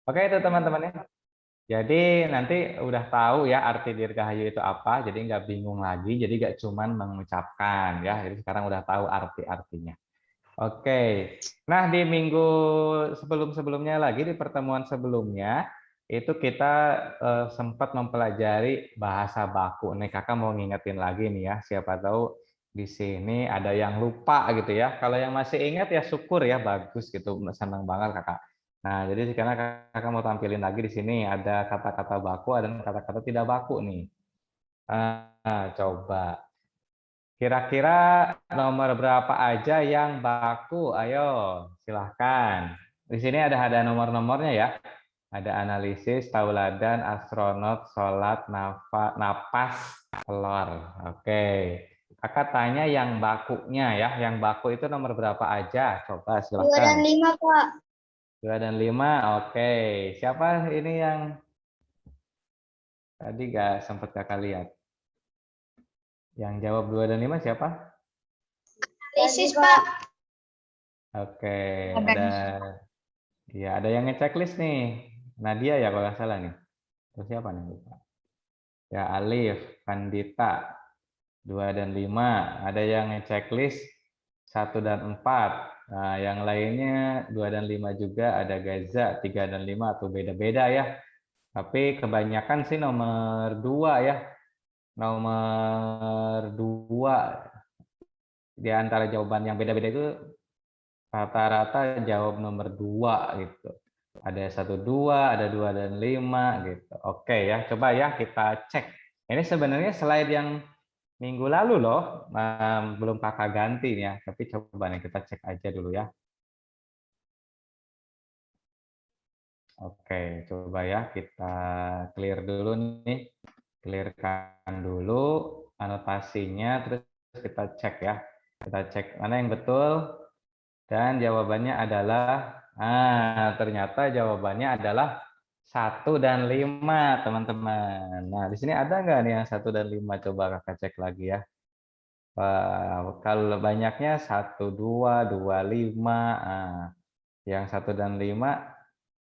Oke itu teman-teman ya. Jadi nanti udah tahu ya arti dirgahayu itu apa, jadi nggak bingung lagi, jadi nggak cuman mengucapkan ya. Jadi sekarang udah tahu arti-artinya. Oke, nah di minggu sebelum-sebelumnya lagi di pertemuan sebelumnya itu kita sempat mempelajari bahasa baku. Nih kakak mau ngingetin lagi nih ya, siapa tahu di sini ada yang lupa gitu ya. Kalau yang masih ingat ya syukur ya, bagus gitu, senang banget kakak. Nah jadi sekarang kakak mau tampilin lagi di sini ada kata-kata baku dan kata-kata tidak baku nih. Coba. Kira-kira nomor berapa aja yang baku? Ayo, silahkan. Di sini ada nomor-nomornya ya. Ada analisis, tauladan, astronot, sholat, napas, telur. Oke. Kakak tanya yang bakunya ya. Yang baku itu nomor berapa aja? Coba 2 dan silahkan. 5, Pak. 2 dan 5. Oke. Siapa ini yang tadi gak sempat kakak lihat? Yang jawab 2 dan 5 siapa? Analisis, Pak. Oke, ada ya ada yang ngechecklist nih. Nadia ya kalau nggak salah nih. Terus siapa nih? Lupa. Ya Alif, Pandita, 2 dan 5. Ada yang ngechecklist 1 dan 4. Nah, yang lainnya 2 dan 5 juga, ada Gaza 3 dan 5 atau beda-beda ya. Tapi kebanyakan sih nomor 2 ya. Nomor 2 di antara jawaban yang beda-beda itu rata-rata jawab nomor 2 gitu. Ada 1, 2, ada 2 dan 5 gitu. Oke ya, coba ya kita cek. Ini sebenarnya slide yang minggu lalu loh, belum kakak ganti ya. Tapi coba nih kita cek aja dulu ya. Oke, coba ya kita clear dulu nih. Clearkan dulu anotasinya, terus kita cek ya. Kita cek mana yang betul. Dan jawabannya adalah, ternyata jawabannya adalah 1 dan 5, teman-teman. Nah, di sini ada nggak nih yang 1 dan 5? Coba kakak cek lagi ya. Kalau banyaknya 1, 2, 2, 5. Yang 1 dan 5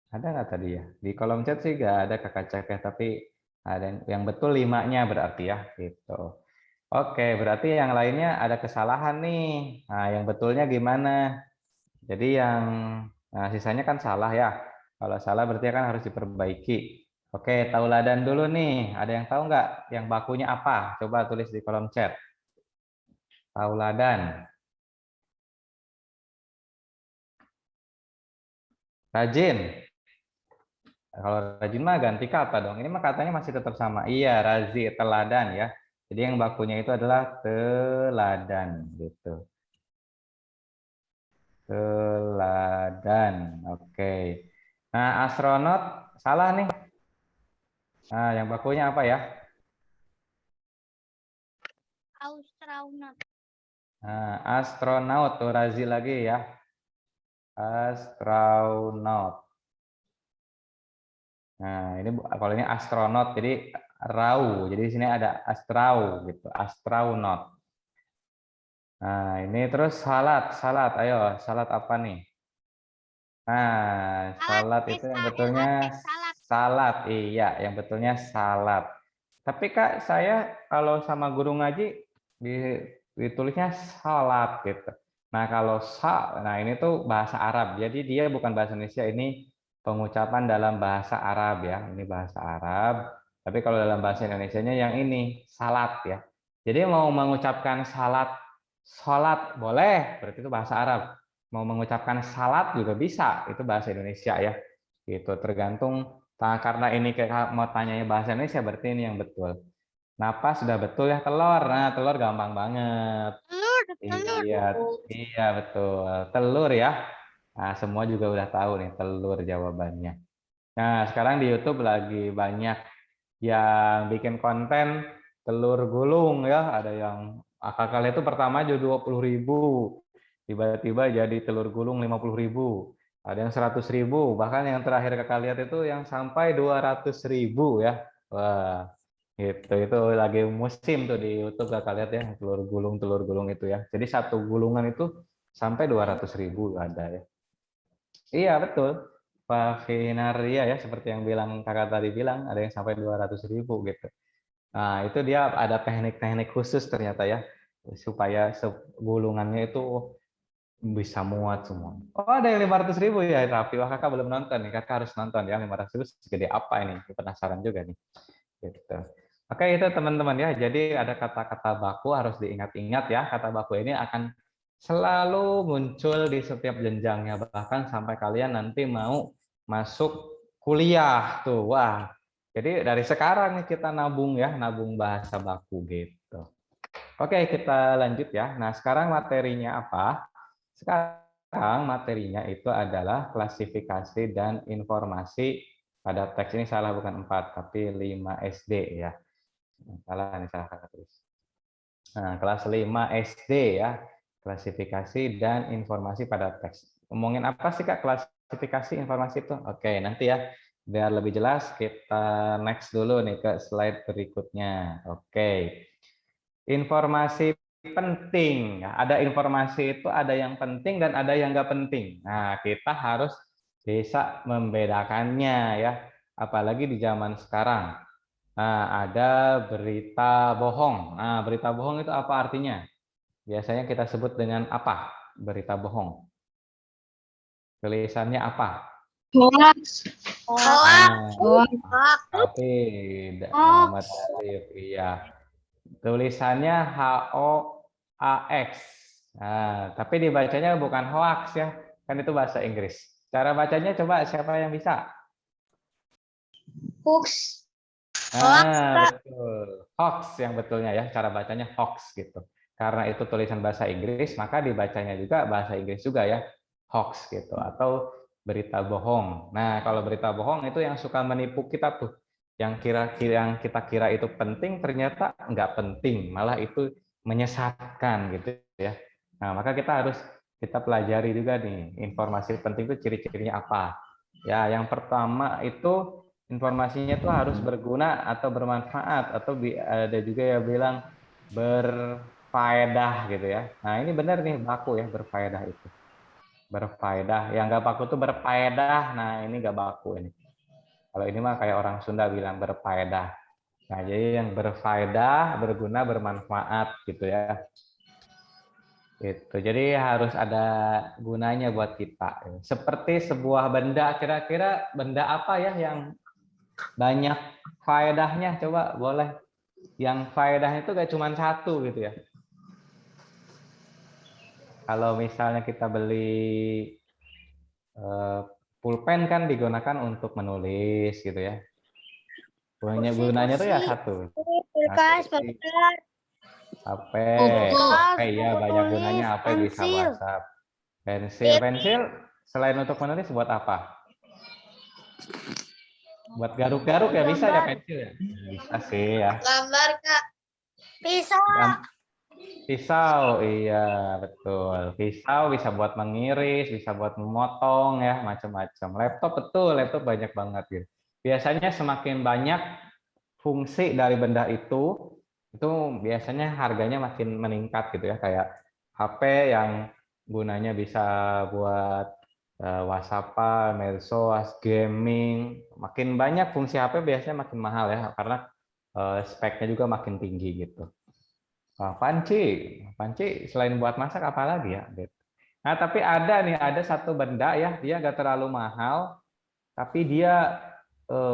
ada nggak tadi ya? Di kolom chat sih nggak ada kakak cek ya, tapi ada yang betul 5-nya berarti ya, gitu. Oke, berarti yang lainnya ada kesalahan nih. Nah, yang betulnya gimana? Jadi yang sisanya kan salah ya. Kalau salah berarti kan harus diperbaiki. Oke, tauladan dulu nih. Ada yang tahu nggak yang bakunya apa? Coba tulis di kolom chat. Tauladan. Rajin. Kalau rajin mah ganti kata dong. Ini mah katanya masih tetap sama. Iya, razi, teladan ya. Jadi yang bakunya itu adalah teladan gitu. Teladan. Oke. Nah, astronot salah nih. Nah, yang bakunya apa ya? Astronaut. Nah, astronaut tuh Razi lagi ya. Astronaut. Nah, ini kalau ini astronot jadi rau. Jadi di sini ada astrau gitu, astronaut. Nah, ini terus salat, salat. Ayo, salat apa nih? Nah, Salat, salat itu yang betulnya SALAT, salat. salat. Iya, yang betulnya salat. Tapi Kak, saya kalau sama guru ngaji ditulisnya salat gitu. Nah, kalau nah ini tuh bahasa Arab. Jadi dia bukan bahasa Indonesia, ini pengucapan dalam bahasa Arab ya. Ini bahasa Arab. Tapi kalau dalam bahasa Indonesianya yang ini salat ya. Jadi mau mengucapkan salat, salat boleh, berarti itu bahasa Arab. Mau mengucapkan salat juga bisa, itu bahasa Indonesia ya. Gitu, tergantung. Nah, karena ini kayak mau tanyanya bahasa Indonesia, berarti ini yang betul. Napas sudah betul ya, telur. Nah, telur gampang banget. Telur, telur. Iya, iya betul. Telur ya. Nah, semua juga udah tahu nih telur jawabannya. Nah, sekarang di YouTube lagi banyak yang bikin konten telur gulung ya. Ada yang akal itu pertama aja 20.000. Tiba-tiba jadi telur gulung 50.000. Ada yang 100.000. Bahkan yang terakhir kakak lihat itu yang sampai 200.000 ya. Wah, itu lagi musim tuh di YouTube kakak lihat ya, telur gulung itu ya. Jadi satu gulungan itu sampai 200.000 ada ya. Iya betul. pavinaria ya, seperti yang bilang kakak tadi bilang, ada yang sampai 200.000 gitu. Nah, itu dia ada teknik-teknik khusus ternyata ya, supaya gulungannya itu bisa muat semua. Oh, ada yang 500.000 ya, Raffi. Wah, kakak belum nonton nih, kakak harus nonton ya, 500.000 segede apa ini? Penasaran juga nih. Gitu. Oke, itu teman-teman ya. Jadi ada kata-kata baku harus diingat-ingat ya. Kata baku ini akan selalu muncul di setiap jenjangnya, bahkan sampai kalian nanti mau masuk kuliah tuh. Wah, jadi dari sekarang nih kita nabung ya, nabung bahasa baku gitu. Oke, kita lanjut ya. Nah, sekarang materinya apa? Sekarang materinya itu adalah klasifikasi dan informasi pada teks. Ini salah, bukan 4 tapi 5 SD ya. Salah nih, salah kakak tulis. Nah, kelas 5 SD ya, klasifikasi dan informasi pada teks. Ngomongin apa sih Kak klasifikasi informasi itu? Oke, nanti ya biar lebih jelas kita next dulu nih ke slide berikutnya. Oke. Informasi penting. Ada informasi itu ada yang penting dan ada yang nggak penting. Nah, kita harus bisa membedakannya ya, apalagi di zaman sekarang. Nah, ada berita bohong. Nah, berita bohong itu apa artinya? Biasanya kita sebut dengan apa? Berita bohong. Tulisannya apa? Hoax. Hoax. Nah, tapi Muhammad Arif, iya. Tulisannya HOAX. Nah, tapi dibacanya bukan hoax ya. Kan itu bahasa Inggris. Cara bacanya coba siapa yang bisa? Hoax. Betul. Hoax yang betulnya ya, cara bacanya hoax gitu. Karena itu tulisan bahasa Inggris, maka dibacanya juga bahasa Inggris juga ya, hoax gitu, atau berita bohong. Nah, kalau berita bohong itu yang suka menipu kita tuh, yang kita kira itu penting ternyata nggak penting, malah itu menyesatkan gitu ya. Nah, maka kita pelajari juga nih, informasi penting itu ciri-cirinya apa. Ya, yang pertama itu informasinya itu harus berguna atau bermanfaat, atau ada juga yang bilang berfaedah gitu ya. Nah, ini benar nih baku ya, berfaedah itu. Berfaedah. Yang nggak baku tuh berfaedah. Nah, ini nggak baku ini. Kalau ini mah kayak orang Sunda bilang berfaedah. Nah, jadi yang berfaedah, berguna, bermanfaat gitu ya. Itu. Jadi harus ada gunanya buat kita. Seperti sebuah benda, kira-kira benda apa ya yang banyak faedahnya? Coba boleh. Yang faedahnya itu gak cuma satu gitu ya. Kalau misalnya kita beli pulpen kan digunakan untuk menulis gitu ya. Gunanya tuh ya satu. Kulkas, HP, ya banyak gunanya. HP bisa WhatsApp. Pensil selain untuk menulis buat apa? Buat garuk-garuk ya bisa ya pensil ya? Bisa sih ya. Gambar, Kak. Pisau. Pisau, iya betul. Pisau bisa buat mengiris, bisa buat memotong ya, macam-macam. Laptop betul, laptop banyak banget gitu. Biasanya semakin banyak fungsi dari benda itu biasanya harganya makin meningkat gitu ya. Kayak HP yang gunanya bisa buat WhatsApp, medsos, gaming. Makin banyak fungsi HP biasanya makin mahal ya, karena speknya juga makin tinggi gitu. Panci selain buat masak apa lagi ya? Nah, tapi ada satu benda ya, dia nggak terlalu mahal, tapi dia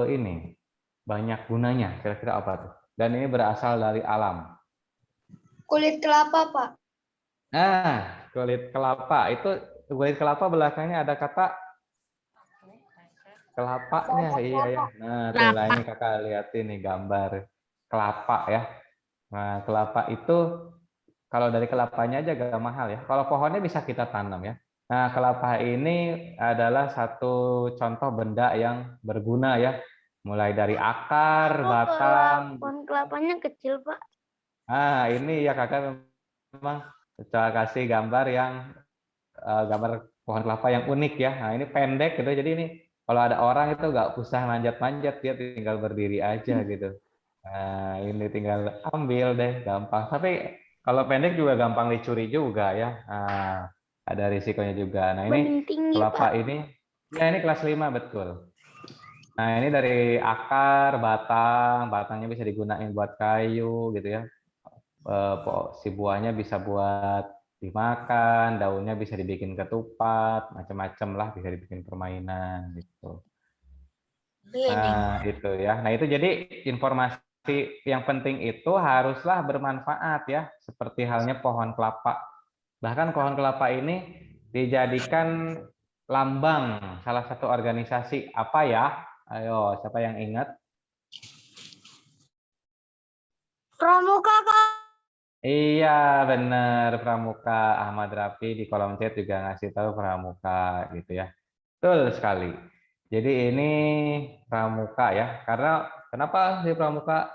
ini banyak gunanya. Kira-kira apa tuh? Dan ini berasal dari alam. Kulit kelapa, Pak. Nah, kulit kelapa belakangnya ada kata kelapanya, iya ya. Nah, tuh lah ini kakak lihat ini gambar kelapa ya. Nah, kelapa itu kalau dari kelapanya aja gak mahal ya. Kalau pohonnya bisa kita tanam ya. Nah, kelapa ini adalah satu contoh benda yang berguna ya. Mulai dari akar, batang. Pohon kelapanya kecil, Pak. Nah, ini ya kakak memang coba kasih gambar yang gambar pohon kelapa yang unik ya. Nah, ini pendek gitu. Jadi ini kalau ada orang itu nggak usah manjat-manjat, dia tinggal berdiri aja gitu. Nah, ini tinggal ambil deh, gampang. Tapi kalau pendek juga gampang dicuri juga ya. Nah, ada risikonya juga. Nah, ini Bening tinggi, kelapa Pak. ini Ya, ini kelas 5 betul. Nah, ini dari akar, batangnya bisa digunain buat kayu gitu ya. Si buahnya bisa buat dimakan, daunnya bisa dibikin ketupat, macam-macam lah, bisa dibikin permainan gitu. Ini. Nah, itu ya. Nah, itu jadi informasi yang penting itu haruslah bermanfaat ya, seperti halnya pohon kelapa. Bahkan pohon kelapa ini dijadikan lambang salah satu organisasi apa ya? Ayo, siapa yang ingat? Pramuka, Kak. Iya, benar, Pramuka. Ahmad Rafi di kolom chat juga ngasih tahu Pramuka gitu ya. Betul sekali. Jadi ini Pramuka ya. Karena kenapa sih Pramuka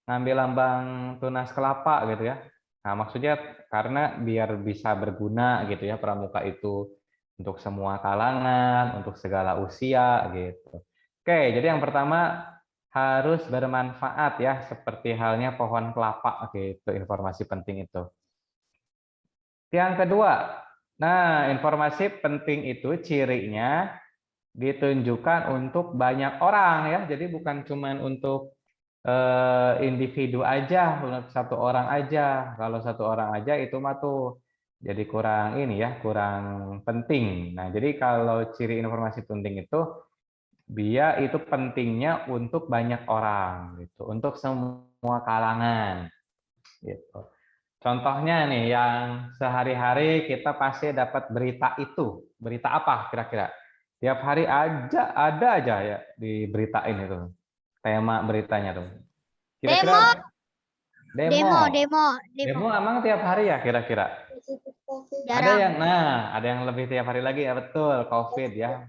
ngambil lambang tunas kelapa gitu ya? Nah, maksudnya karena biar bisa berguna gitu ya Pramuka itu untuk semua kalangan, untuk segala usia gitu. Oke, jadi yang pertama harus bermanfaat ya, seperti halnya pohon kelapa gitu, informasi penting itu. Yang kedua, nah informasi penting itu cirinya ditunjukkan untuk banyak orang ya, jadi bukan cuman untuk individu aja, untuk satu orang aja. Kalau satu orang aja itu mah tuh jadi kurang ini ya, kurang penting. Nah, jadi kalau ciri informasi penting itu dia itu pentingnya untuk banyak orang gitu, untuk semua kalangan gitu. Contohnya nih yang sehari-hari kita pasti dapat berita itu. Berita apa kira-kira? Tiap hari aja ada aja ya diberitain itu. Tema beritanya tuh. Demo, Kira-kira demo. demo, demo, demo. Demo emang tiap hari ya kira-kira? Ada Jarang. yang ada yang lebih tiap hari lagi ya, betul, COVID ya.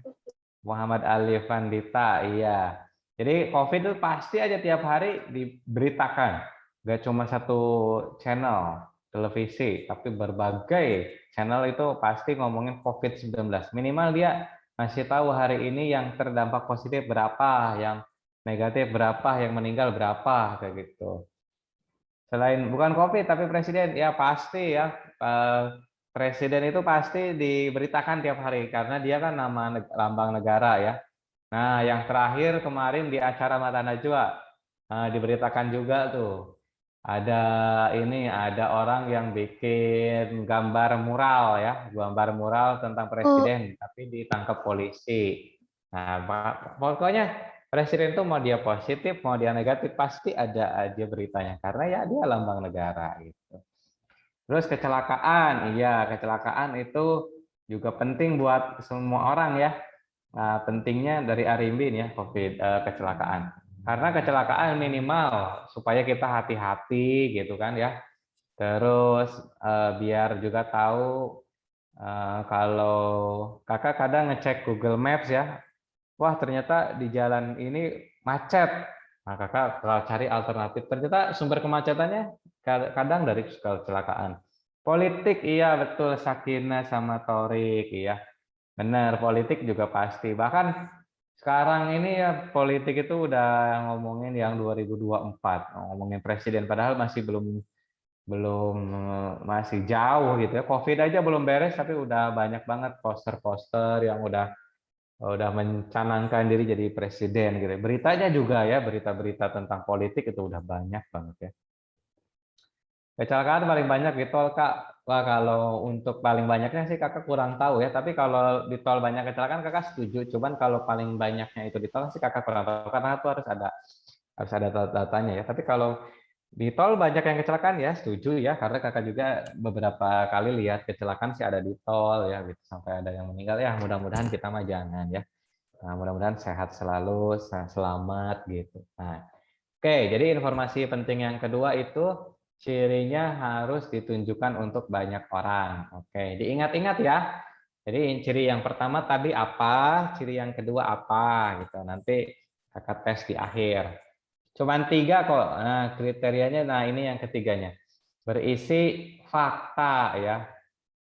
Muhammad Ali Vandita, iya. Jadi COVID itu pasti aja tiap hari diberitakan. Gak cuma satu channel televisi, tapi berbagai channel itu pasti ngomongin COVID-19. Minimal dia ngasih tahu hari ini yang terdampak positif berapa, yang negatif berapa, yang meninggal berapa, kayak gitu. Selain bukan COVID tapi presiden, ya pasti ya, presiden itu pasti diberitakan tiap hari karena dia kan nama lambang negara ya. Nah, yang terakhir kemarin di acara Mata Najwa diberitakan juga tuh ada ada orang yang bikin gambar mural ya, gambar mural tentang Oh, presiden tapi ditangkap polisi. Nah, pokoknya presiden tuh mau dia positif mau dia negatif pasti ada aja beritanya karena ya dia lambang negara gitu. Terus kecelakaan, iya kecelakaan itu juga penting buat semua orang ya. Nah, pentingnya dari Arimbin ya COVID kecelakaan. Karena kecelakaan minimal supaya kita hati-hati gitu kan ya. Terus biar juga tahu kalau kakak kadang ngecek Google Maps ya, wah ternyata di jalan ini macet. Nah kakak kalau cari alternatif, ternyata sumber kemacetannya kadang dari kecelakaan. Politik iya betul, Sakina sama Torik iya. Benar, politik juga pasti. Bahkan sekarang ini ya politik itu udah ngomongin yang 2024, ngomongin presiden padahal masih belum belum masih jauh gitu ya. Covid aja belum beres tapi udah banyak banget poster-poster yang udah mencanangkan diri jadi presiden gitu. Beritanya juga ya, berita-berita tentang politik itu udah banyak banget ya. Kecelakaan paling banyak di tol, Kak. Wah, kalau untuk paling banyaknya sih Kakak kurang tahu ya. Tapi kalau di tol banyak kecelakaan Kakak setuju. Cuman kalau paling banyaknya itu di tol sih Kakak kurang tahu karena itu harus ada datanya ya. Tapi kalau di tol banyak yang kecelakaan ya, setuju ya. Karena Kakak juga beberapa kali lihat kecelakaan sih ada di tol ya gitu sampai ada yang meninggal ya. Mudah-mudahan kita mah jangan ya. Nah, mudah-mudahan sehat selalu, selamat gitu. Nah, oke, jadi informasi penting yang kedua itu cirinya harus ditunjukkan untuk banyak orang. Oke, diingat-ingat ya. Jadi ciri yang pertama tadi apa, ciri yang kedua apa gitu. Nanti kakak tes di akhir. Cuman 3 kok. Nah, kriterianya, nah ini yang ketiganya. Berisi fakta ya.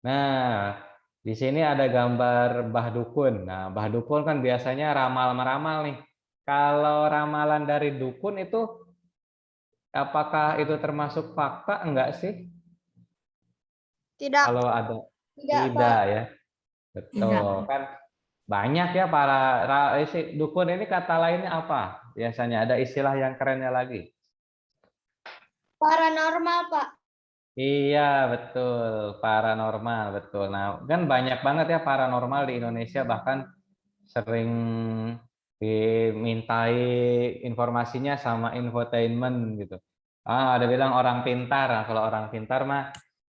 Nah, di sini ada gambar Mbah Dukun. Nah, Mbah Dukun kan biasanya ramal-meramal nih. Kalau ramalan dari dukun itu apakah itu termasuk fakta enggak sih? tidak. Kalau ada Tidak, tidak Pak. ya. Tidak. Betul kan Banyak ya dukun ini kata lainnya apa? Biasanya ada istilah yang kerennya lagi. Paranormal, Pak. Iya, betul. Paranormal, betul. Nah, kan banyak banget ya paranormal di Indonesia, bahkan sering dimintai informasinya sama infotainment gitu. Ada bilang orang pintar. Nah, kalau orang pintar mah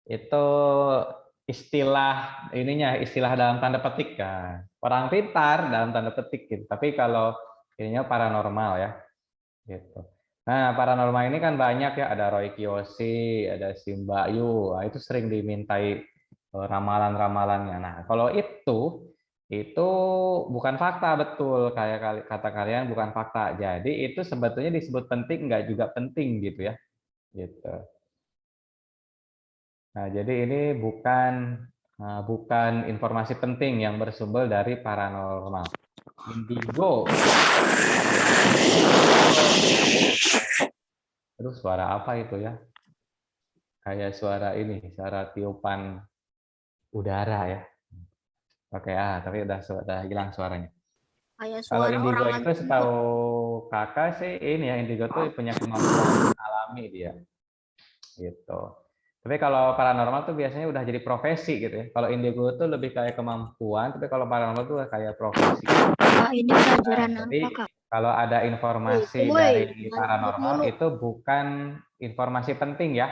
itu istilah dalam tanda petik kan. Orang pintar dalam tanda petik gitu. Tapi kalau ininya paranormal ya, gitu. Nah, paranormal ini kan banyak ya, ada Roy Kiyoshi, ada Simbayu. Nah, itu sering dimintai ramalan-ramalannya. Nah, kalau itu bukan fakta, betul kayak kata kalian, bukan fakta. Jadi itu sebetulnya disebut penting, nggak juga penting gitu ya, gitu. Nah, jadi ini bukan informasi penting yang bersumber dari paranormal. Indigo. Terus suara apa itu ya? Kayak suara tiupan udara ya. Oke, tapi udah hilang suaranya. Kayak Kalau suara indigo orang itu setahu kakak sih ini ya, indigo tuh punya kemampuan alami dia, gitu. Tapi kalau paranormal tuh biasanya udah jadi profesi gitu ya. Kalau indigo tuh lebih kayak kemampuan, tapi kalau paranormal tuh kayak profesi. Kak, ini pelajaran Jadi apa, Kak? kalau ada informasi dari paranormal itu bukan informasi penting ya,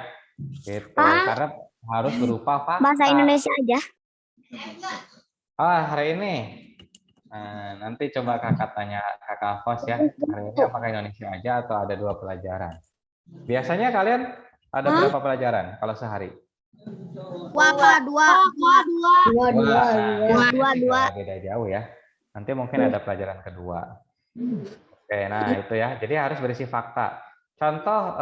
gitu. Karena harus berupa Bahasa fakta. Indonesia aja. Hari ini nanti coba kakak tanya kakak Fos ya, hari ini apakah Indonesia aja atau ada 2 pelajaran? Biasanya kalian ada berapa pelajaran kalau sehari? Dua. Beda jauh ya. Nanti mungkin ada pelajaran kedua. Oke, nah itu ya. Jadi harus berisi fakta. Contoh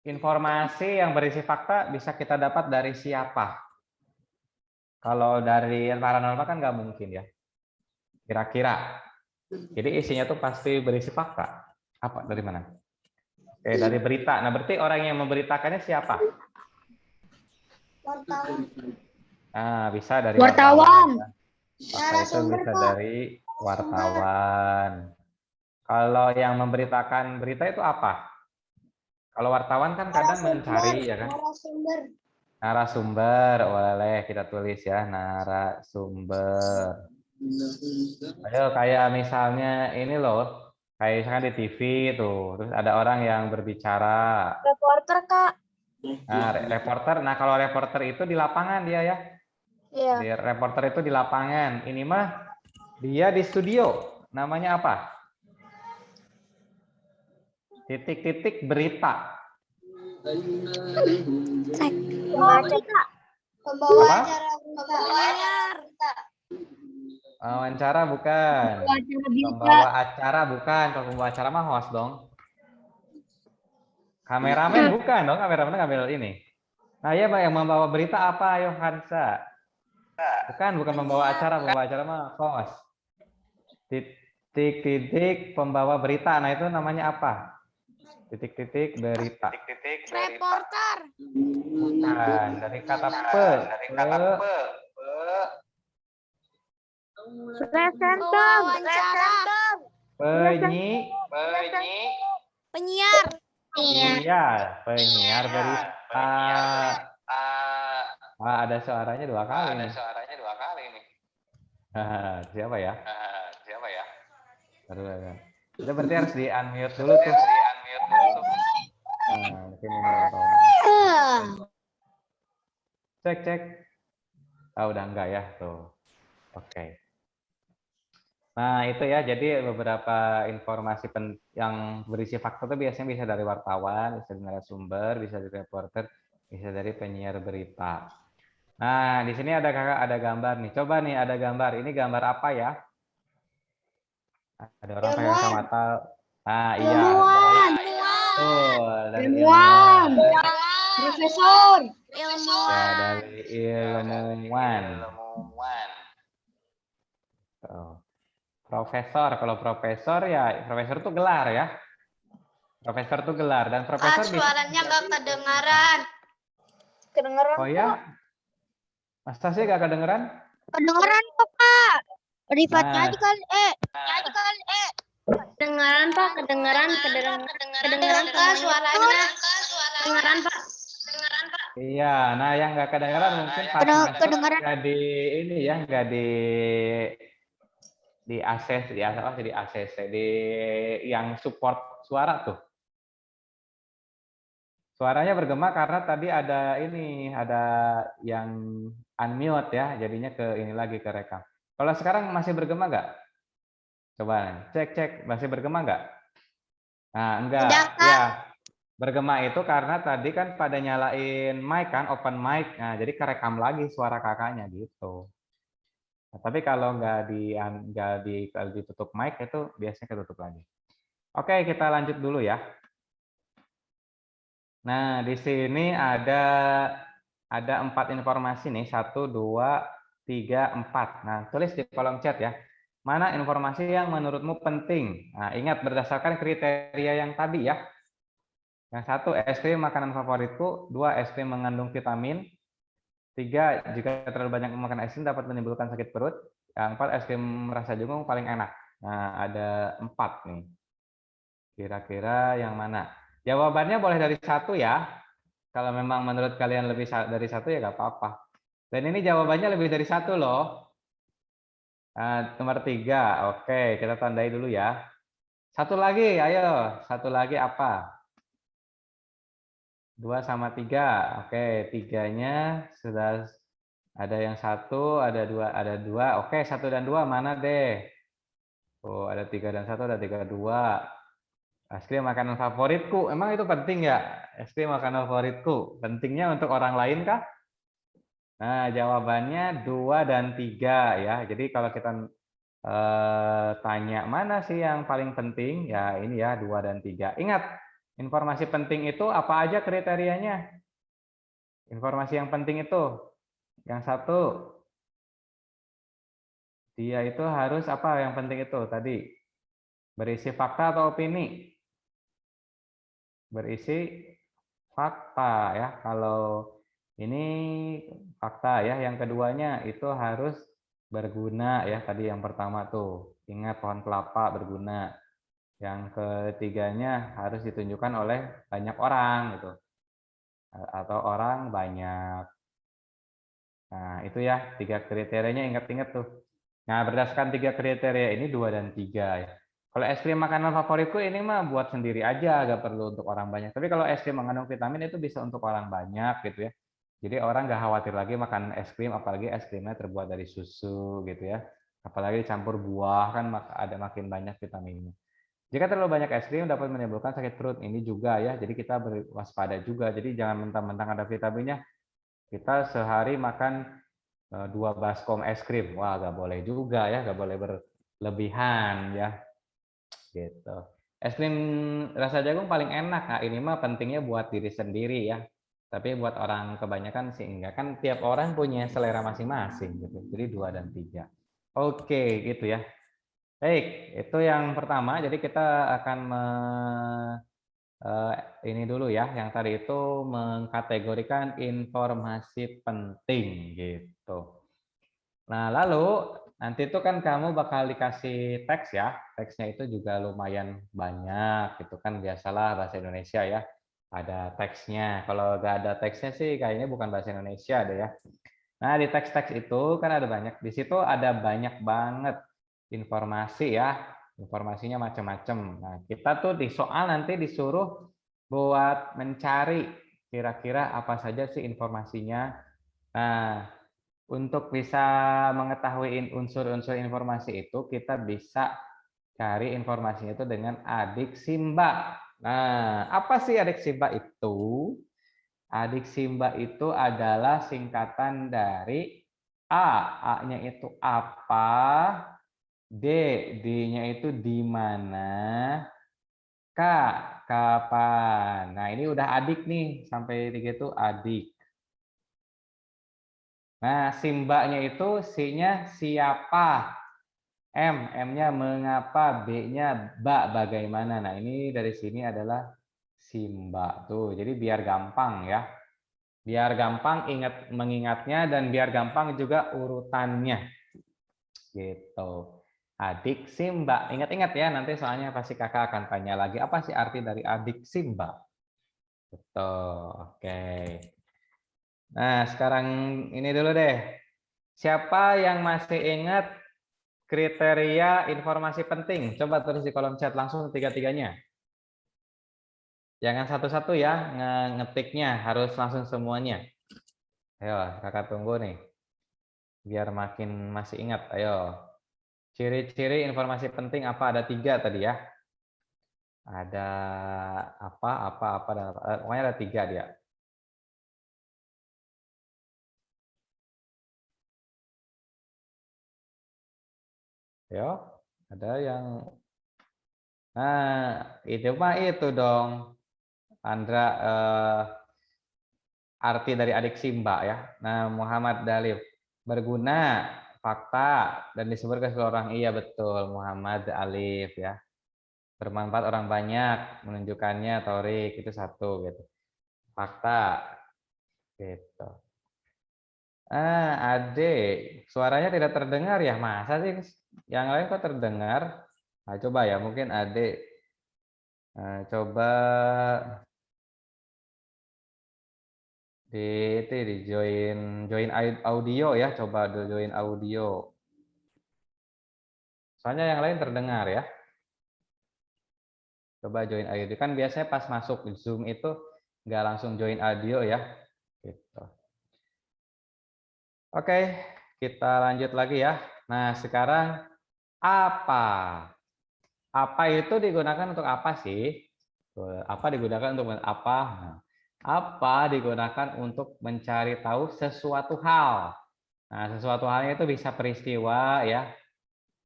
informasi yang berisi fakta bisa kita dapat dari siapa? Kalau dari yang paranormal kan nggak mungkin ya. Kira-kira. Jadi isinya tuh pasti berisi fakta. Apa? Dari mana? Oke, dari berita. Nah, berarti orang yang memberitakannya siapa? Nah, bisa dari wartawan. Fakta itu bisa dari wartawan. Kalau yang memberitakan berita itu apa? Kalau wartawan kan kadang mencari ya kan? Narasumber. Boleh kita tulis ya, narasumber. Ayo kayak misalnya ini loh, kayak misalkan di TV tuh, terus ada orang yang berbicara. Reporter, Kak. Nah, reporter. Nah, kalau reporter itu di lapangan dia ya. Iya. Di reporter itu di lapangan. Ini mah dia di studio. Namanya apa? Titik-titik berita. Pembawa Apa? acara. Wawancara bukan. Pembawa acara bukan. Kalau pembawa acara mah host dong. Kameramen bukan dong. Kameramen ngambil ini. Nah, ya Pak, yang membawa berita apa? Ayo Hansa. Bukan membawa acara. Pembawa acara mah host. Titik-titik pembawa berita. Nah, itu namanya apa? Titik-titik berita. Reporter. Bukan. Dari kata Penyiar. Iya, penyiar berita. Ada suaranya 2 kali nih. Siapa ya? Aduh. Itu berarti harus di unmute dulu tuh. Mungkin ini cek. Udah enggak ya tuh. Oke. Nah itu ya, jadi beberapa informasi yang berisi fakta itu biasanya bisa dari wartawan, bisa dari narasumber, bisa dari reporter, bisa dari penyiar berita. Nah di sini ada kakak, ada gambar nih. Coba nih ada gambar. Ini gambar apa ya? Ada orang pakai kacamata. Nah iya. Dari ilmuwan. Profesor. Ya dari ilmuwan. Profesor, kalau profesor ya profesor itu gelar ya. Profesor itu gelar dan profesor Suaranya nggak kedengaran. Kedengaran Oh ya? Masa sih gak kedengeran? Kedengaran kok, Kak. Rifatnya Nah, aja kan kedengaran Pak, kedengaran Kak suaranya. Kedengaran Pak. iya. Nah, yang nggak kedengaran mungkin pas masuk Kedengaran. nggak di ini ya, nggak di akses di apa sih, di ACC di yang support suara tuh. Suaranya bergema karena tadi ada ini, ada yang unmute ya, jadinya ke ini lagi ke rekam. Kalau sekarang masih bergema nggak? Coba cek masih bergema nggak? Nah, enggak. Udah Kak. Ya, bergema itu karena tadi kan pada nyalain mic kan, open mic. Nah, jadi kerekam lagi suara kakaknya gitu. Nah, tapi kalau kalau ditutup mic itu biasanya ketutup lagi. Oke, kita lanjut dulu ya. Nah, di sini ada 4 informasi nih, 1, 2, 3, 4. Nah, tulis di kolom chat ya. Mana informasi yang menurutmu penting? Nah, ingat berdasarkan kriteria yang tadi ya. Yang 1, es krim makanan favoritku. 2, es krim mengandung vitamin. 3, jika terlalu banyak memakan es krim dapat menimbulkan sakit perut. Yang 4, es krim rasa jagung paling enak. Nah, ada 4 nih. Kira-kira yang mana? Jawabannya boleh dari 1 ya. Kalau memang menurut kalian lebih dari 1 ya nggak apa-apa. Dan ini jawabannya lebih dari 1 loh. Nomor 3. Oke, kita tandai dulu ya. 1 lagi, ayo. 1 lagi apa? 2 sama 3. Oke, 3-nya sudah ada yang 1, ada 2, ada 2. Oke, 1 dan 2 mana deh? Oh, ada 3 dan 1, ada 3, 2. Es krim makanan favoritku. Emang itu penting ya? Es krim makanan favoritku. Pentingnya untuk orang lain kah? Nah, jawabannya 2 dan 3 ya. Jadi kalau kita tanya mana sih yang paling penting? Ya ini ya 2 dan 3. Ingat, informasi penting itu apa aja kriterianya? Informasi yang penting itu. Yang 1, dia itu harus apa yang penting itu tadi? Berisi fakta atau opini? Berisi fakta ya. Kalau ini fakta ya. Yang keduanya itu harus berguna ya. Tadi yang pertama tuh. Ingat pohon kelapa berguna. Yang ketiganya harus ditunjukkan oleh banyak orang gitu. Atau orang banyak. Nah, itu ya 3 kriterianya, ingat-ingat tuh. Nah, berdasarkan 3 kriteria ini 2 dan 3 ya. Kalau es krim makanan favoritku ini mah buat sendiri aja, gak perlu untuk orang banyak. Tapi kalau es krim mengandung vitamin itu bisa untuk orang banyak gitu ya. Jadi orang nggak khawatir lagi makan es krim, apalagi es krimnya terbuat dari susu gitu ya. Apalagi dicampur buah kan ada makin banyak vitaminnya. Jika terlalu banyak es krim dapat menimbulkan sakit perut. Ini juga ya, jadi kita berwaspada juga. Jadi jangan mentang-mentang ada vitaminnya, kita sehari makan 2 baskom es krim. Wah, nggak boleh juga ya, nggak boleh berlebihan ya. Gitu. Es krim rasa jagung paling enak. Nah, ini mah pentingnya buat diri sendiri ya. Tapi buat orang kebanyakan sih enggak. Kan tiap orang punya selera masing-masing gitu. Jadi 2 dan 3. Oke, gitu ya. Baik, itu yang pertama. Jadi kita akan ini dulu ya. Yang tadi itu mengkategorikan informasi penting gitu. Nah, lalu nanti itu kan kamu bakal dikasih teks ya. Teksnya itu juga lumayan banyak gitu kan, biasalah bahasa Indonesia ya. Ada teksnya. Kalau nggak ada teksnya sih kayaknya bukan bahasa Indonesia deh ya. Nah, di teks-teks itu kan ada banyak. Di situ ada banyak banget informasi ya. Informasinya macam-macam. Nah, kita tuh di soal nanti disuruh buat mencari kira-kira apa saja sih informasinya. Nah, untuk bisa mengetahui unsur-unsur informasi itu, kita bisa cari informasinya itu dengan adik Simba. Nah, apa sih adik Simba itu? Adik Simba itu adalah singkatan dari A. A-nya itu apa? D. D-nya itu di mana? K. Kapan? Nah, ini udah adik nih. Sampai 3 itu adik. Nah, Simbanya itu C-nya siapa? M-nya mengapa? B-nya bagaimana? Nah, ini dari sini adalah Simba. Tuh, jadi biar gampang ya. Biar gampang mengingatnya dan biar gampang juga urutannya. gitu. Adiksi Mbak. Ingat-ingat ya, nanti soalnya pasti kakak akan tanya lagi, apa sih arti dari adiksi Mbak? Betul, oke. Nah, sekarang ini dulu deh. Siapa yang masih ingat kriteria informasi penting? Coba tulis di kolom chat langsung tiga-tiganya. Jangan satu-satu ya, ngetiknya harus langsung semuanya. Ayo, kakak tunggu nih. Biar makin masih ingat, ayo. Ciri-ciri informasi penting apa? Ada 3 tadi ya. Ada apa, dan pokoknya ada 3 dia. Ayo, ada yang... Nah, itu mah itu dong. Andra, arti dari adik Simba ya. Nah, Muhammad Dalif. Berguna, fakta, dan disebut ke seorang. Iya, betul. Muhammad Alif ya. Bermanfaat orang banyak, menunjukkannya, torik, itu 1 gitu. Fakta, gitu. Adik, suaranya tidak terdengar ya? Masa sih? Yang lain kok terdengar? Nah, coba ya, mungkin adik coba di join audio ya, coba join audio. Soalnya yang lain terdengar ya. Coba join audio, kan biasanya pas masuk Zoom itu nggak langsung join audio ya. Gitu. Oke, kita lanjut lagi ya. Nah, sekarang apa? Apa itu digunakan untuk apa sih? Apa digunakan untuk apa? Nah, apa digunakan untuk mencari tahu sesuatu hal. Nah, sesuatu halnya itu bisa peristiwa ya,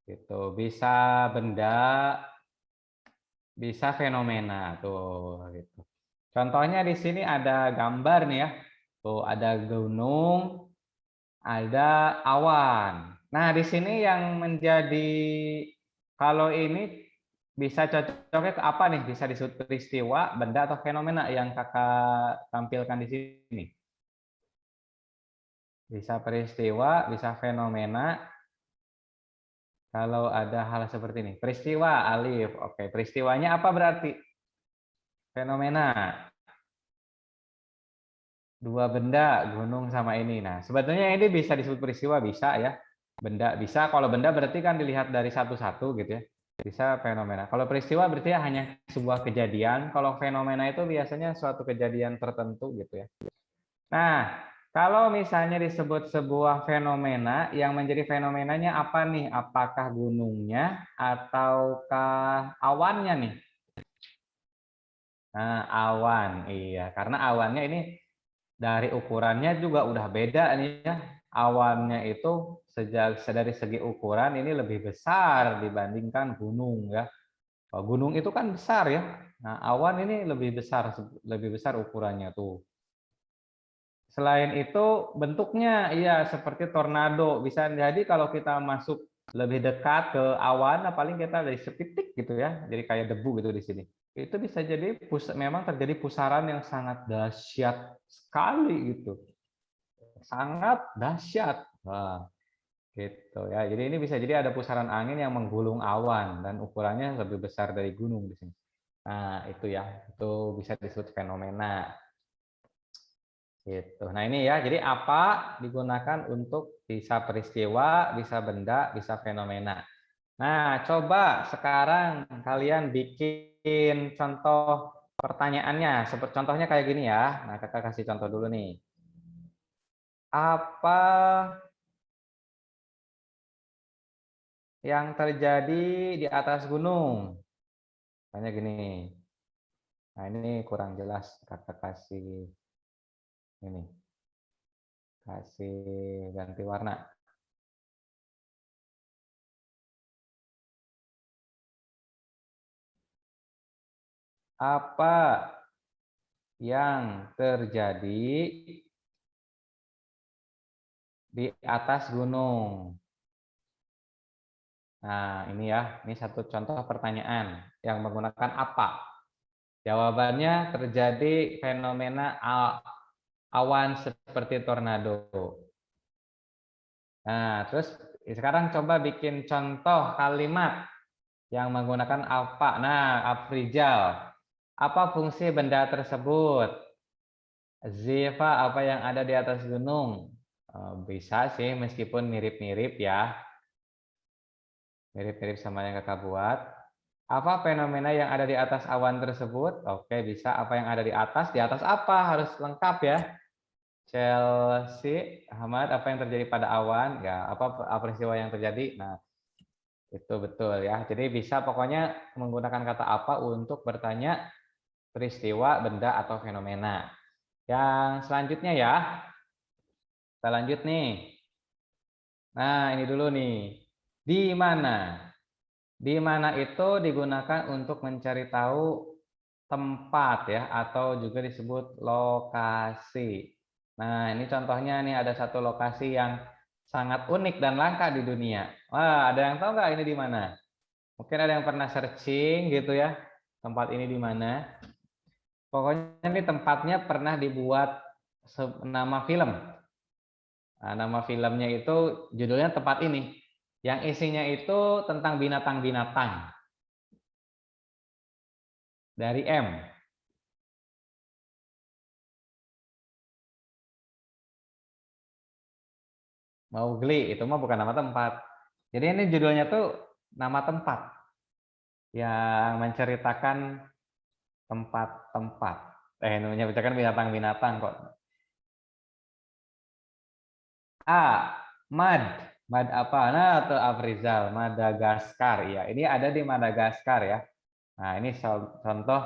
gitu. Bisa benda, bisa fenomena tuh, gitu. Contohnya di sini ada gambar nih ya. Tuh ada gunung, ada awan. Nah, di sini yang menjadi, kalau ini bisa cocoknya ke apa nih? Bisa disebut peristiwa, benda, atau fenomena yang kakak tampilkan di sini. Bisa peristiwa, bisa fenomena. Kalau ada hal seperti ini. Peristiwa, alif. Oke, peristiwanya apa berarti? Fenomena. 2 benda, gunung sama ini. Nah, sebetulnya ini bisa disebut peristiwa, bisa ya. Benda bisa. Kalau benda berarti kan dilihat dari satu-satu gitu ya. Bisa fenomena. Kalau peristiwa berarti ya hanya sebuah kejadian. Kalau fenomena itu biasanya suatu kejadian tertentu gitu ya. Nah, kalau misalnya disebut sebuah fenomena, yang menjadi fenomenanya apa nih? Apakah gunungnya ataukah awannya nih? Nah, awan. Iya, karena awannya ini dari ukurannya juga udah beda nih ya. Awannya itu dari segi ukuran ini lebih besar dibandingkan gunung ya. Gunung itu kan besar ya. Nah, awan ini lebih besar ukurannya tuh. Selain itu bentuknya iya seperti tornado. Bisa jadi kalau kita masuk lebih dekat ke awan, paling kita dari sepitik gitu ya. Jadi kayak debu gitu di sini. Itu bisa jadi memang terjadi pusaran yang sangat dahsyat sekali gitu. Sangat dahsyat. Wah, gitu ya. Jadi ini bisa jadi ada pusaran angin yang menggulung awan dan ukurannya lebih besar dari gunung di sini. Nah, itu ya. Itu bisa disebut fenomena. Gitu. Nah, ini ya. Jadi apa digunakan untuk bisa peristiwa, bisa benda, bisa fenomena. Nah, coba sekarang kalian bikin contoh pertanyaannya. Seperti contohnya kayak gini ya. Nah, kakak kasih contoh dulu nih. Apa yang terjadi di atas gunung? Tanya gini. Nah, ini kurang jelas. Kakak kasih ini. Kasih ganti warna. Apa yang terjadi di atas gunung? Nah, ini ya. Ini satu contoh pertanyaan yang menggunakan apa. Jawabannya terjadi fenomena awan seperti tornado. Nah, terus Sekarang coba bikin contoh kalimat yang menggunakan apa. Nah, Afrizal, apa fungsi benda tersebut? Ziva, apa yang ada di atas gunung? Bisa sih, meskipun mirip-mirip ya. Mirip-mirip sama yang kakak buat. Apa fenomena yang ada di atas awan tersebut? Oke, bisa. Apa yang ada di atas? Di atas apa? Harus lengkap ya. Chelsea, Ahmad, apa yang terjadi pada awan? Ya, apa peristiwa yang terjadi? Nah, itu betul ya. Jadi bisa pokoknya menggunakan kata apa untuk bertanya peristiwa, benda, atau fenomena. Yang selanjutnya ya, kita lanjut nih. Nah, ini dulu nih. Di mana? Di mana itu digunakan untuk mencari tahu tempat ya, atau juga disebut lokasi. Nah, ini contohnya nih ada satu lokasi yang sangat unik dan langka di dunia. Wah, ada yang tahu nggak ini di mana? Mungkin ada yang pernah searching gitu ya, tempat ini di mana. Pokoknya ini tempatnya pernah dibuat nama film. Nah, nama filmnya itu judulnya Tempat Ini. Yang isinya itu tentang binatang-binatang. Dari M. Mowgli, itu mah bukan nama tempat. Jadi ini judulnya tuh nama tempat yang menceritakan tempat-tempat. Namanya menceritakan binatang-binatang kok. A. Mad. Mad apa? Nah, atau Afrizal, Madagaskar. Ya, ini ada di Madagaskar ya. Nah, ini contoh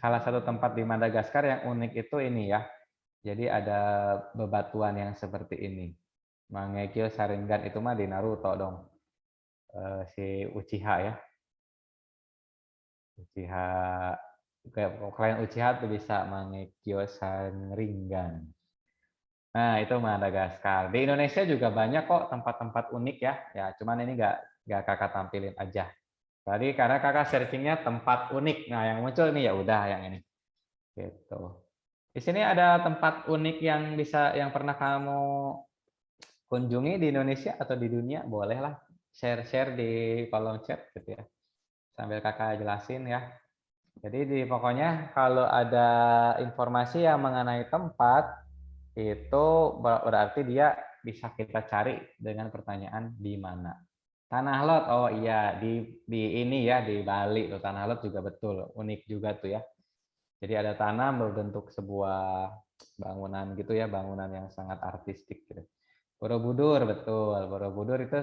salah satu tempat di Madagaskar yang unik itu ini ya. Jadi ada bebatuan yang seperti ini. Mangekyo Sharingan itu mah di Naruto dong. Si Uchiha ya. Uchiha, kalian Uchiha tuh bisa Mangekyo Sharingan. Nah, itu Madagaskar. Di Indonesia juga banyak kok tempat-tempat unik ya. Ya, cuman ini nggak kakak tampilin aja. Tadi karena kakak searchingnya tempat unik. Nah, yang muncul ini ya udah yang ini. Gitu. Di sini ada tempat unik yang yang pernah kamu kunjungi di Indonesia atau di dunia, bolehlah share-share di kolom chat gitu ya. Sambil kakak jelasin ya. Jadi pokoknya kalau ada informasi yang mengenai tempat itu berarti dia bisa kita cari dengan pertanyaan di mana. Tanah Lot, oh iya di ini ya di Bali tuh Tanah Lot juga betul, unik juga tuh ya. Jadi ada tanah berbentuk sebuah bangunan gitu ya, bangunan yang sangat artistik gitu. Borobudur betul, Borobudur itu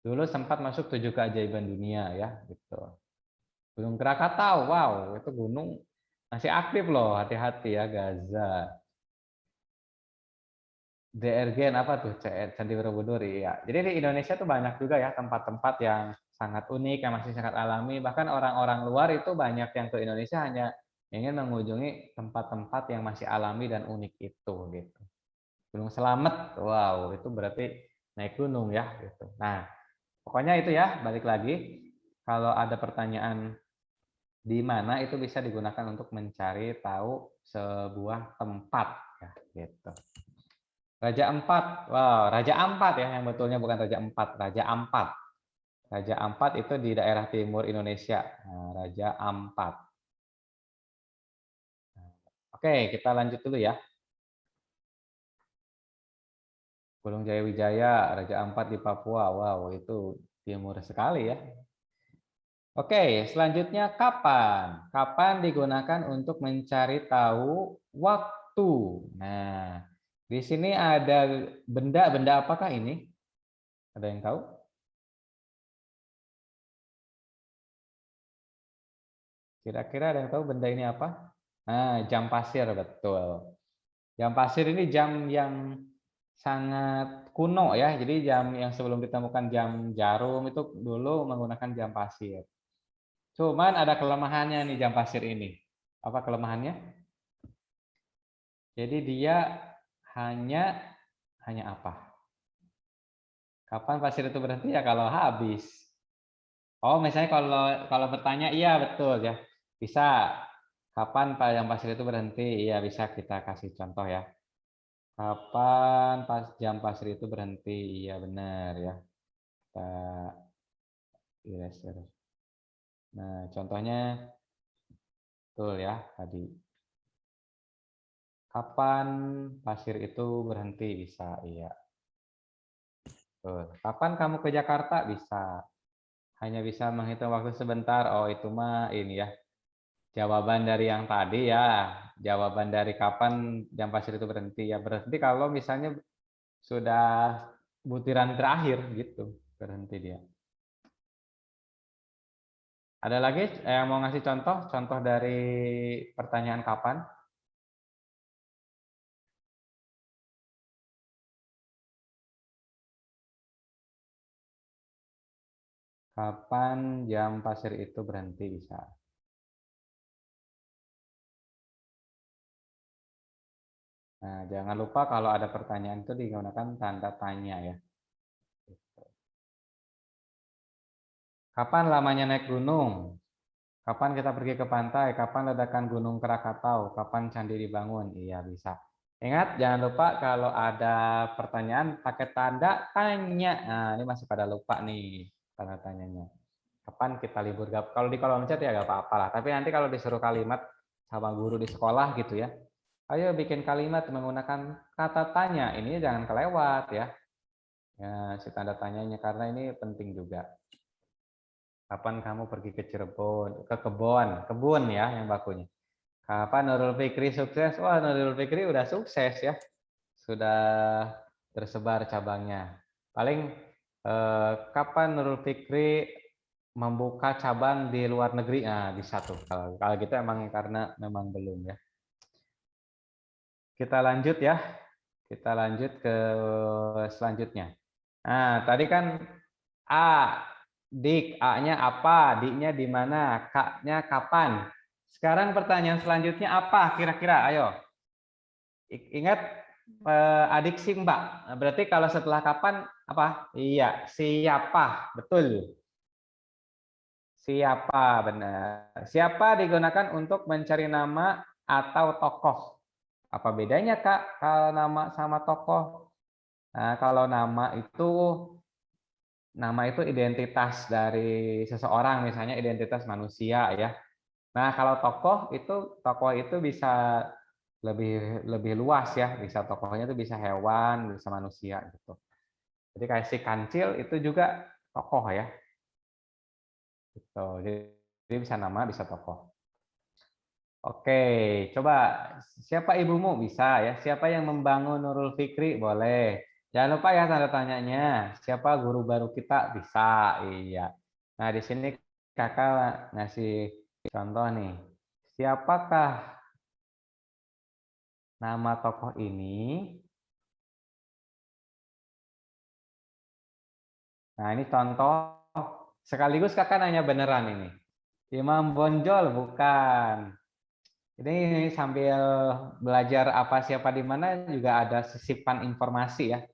dulu sempat masuk 7 keajaiban dunia ya gitu. Gunung Krakatau, wow itu gunung masih aktif loh, hati-hati ya Gaza. DRG apa tuh Candi Borobudur ya. Jadi di Indonesia tuh banyak juga ya tempat-tempat yang sangat unik, yang masih sangat alami. Bahkan orang-orang luar itu banyak yang ke Indonesia hanya ingin mengunjungi tempat-tempat yang masih alami dan unik itu gitu. Gunung Slamet, wow itu berarti naik gunung ya gitu. Nah, pokoknya itu ya, balik lagi kalau ada pertanyaan di mana itu bisa digunakan untuk mencari tahu sebuah tempat ya gitu. Raja Ampat, wow, Raja Ampat ya yang betulnya bukan Raja Empat, Raja Ampat. Raja Ampat itu di daerah timur Indonesia. Nah, Raja Ampat. Oke, kita lanjut dulu ya. Gunung Jayawijaya, Raja Ampat di Papua. Wow, itu timur sekali ya. Oke, selanjutnya kapan? Kapan digunakan untuk mencari tahu waktu? Nah, di sini ada benda apakah ini? Ada yang tahu? Kira-kira ada yang tahu benda ini apa? Nah, jam pasir, betul. Jam pasir ini jam yang sangat kuno ya. Jadi jam yang sebelum ditemukan jam jarum itu dulu menggunakan jam pasir. Cuman ada kelemahannya nih jam pasir ini. Apa kelemahannya? Jadi dia hanya apa? Kapan pasir itu berhenti ya kalau habis. Oh, misalnya kalau bertanya iya betul ya. Bisa. Kapan jam pasir itu berhenti? Iya bisa kita kasih contoh ya. Kapan jam pasir itu berhenti? Iya benar ya. kita eraser. Nah, contohnya betul ya tadi. Kapan pasir itu berhenti? Bisa, iya. Betul. Kapan kamu ke Jakarta? Bisa. Hanya bisa menghitung waktu sebentar. Oh, itu mah ini ya. Jawaban dari yang tadi ya. Jawaban dari kapan jam pasir itu berhenti. Ya berhenti kalau misalnya sudah butiran terakhir gitu. Berhenti dia. Ada lagi yang mau ngasih contoh? Contoh dari pertanyaan kapan? Kapan jam pasir itu berhenti? Bisa. Nah, jangan lupa kalau ada pertanyaan itu digunakan tanda tanya ya. Kapan lamanya naik gunung? Kapan kita pergi ke pantai? Kapan ledakan Gunung Krakatau? Kapan candi dibangun? Iya, bisa. Ingat, jangan lupa kalau ada pertanyaan pakai tanda tanya. Nah, ini masih pada lupa nih tanda tanyanya. Kapan kita libur? Kalau di kolom chat ya gak apa-apa lah. Tapi nanti kalau disuruh kalimat sama guru di sekolah gitu ya, ayo bikin kalimat menggunakan kata tanya. Ini jangan kelewat ya. Ya, si tanda tanyanya karena ini penting juga. Kapan kamu pergi ke Cirebon, ke kebun ya yang bakunya. Kapan Nurul Fikri sukses? Wah, Nurul Fikri udah sukses ya. Sudah tersebar cabangnya. Paling kapan Nurul Fikri membuka cabang di luar negeri? Nah, bisa tuh. Kalau gitu emang karena memang belum ya. Kita lanjut ya. Kita lanjut ke selanjutnya. Nah, tadi kan A, dik, A-nya apa, D-nya di mana, K-nya kapan. Sekarang pertanyaan selanjutnya apa kira-kira? Ayo. Ingat adik si Mbak. Berarti kalau setelah kapan apa? Iya, siapa. Betul. Siapa, benar. Siapa digunakan untuk mencari nama atau tokoh. Apa bedanya, Kak, kalau nama sama tokoh? Nah, kalau nama itu identitas dari seseorang, misalnya identitas manusia ya. Nah, kalau tokoh itu bisa lebih lebih luas ya, bisa tokohnya itu bisa hewan, bisa manusia gitu. Jadi kayak si kancil itu juga tokoh ya. Gitu. Jadi bisa nama, bisa tokoh. Oke, coba siapa ibumu bisa ya. Siapa yang membangun Nurul Fikri boleh. Jangan lupa ya tanda tanyanya. Siapa guru baru kita bisa. Iya. Nah, di sini kakak ngasih contoh nih. Siapakah nama tokoh ini? Nah, ini contoh sekaligus kakak nanya beneran ini. Imam Bonjol bukan. Ini sambil belajar apa siapa di mana juga ada sisipan informasi ya.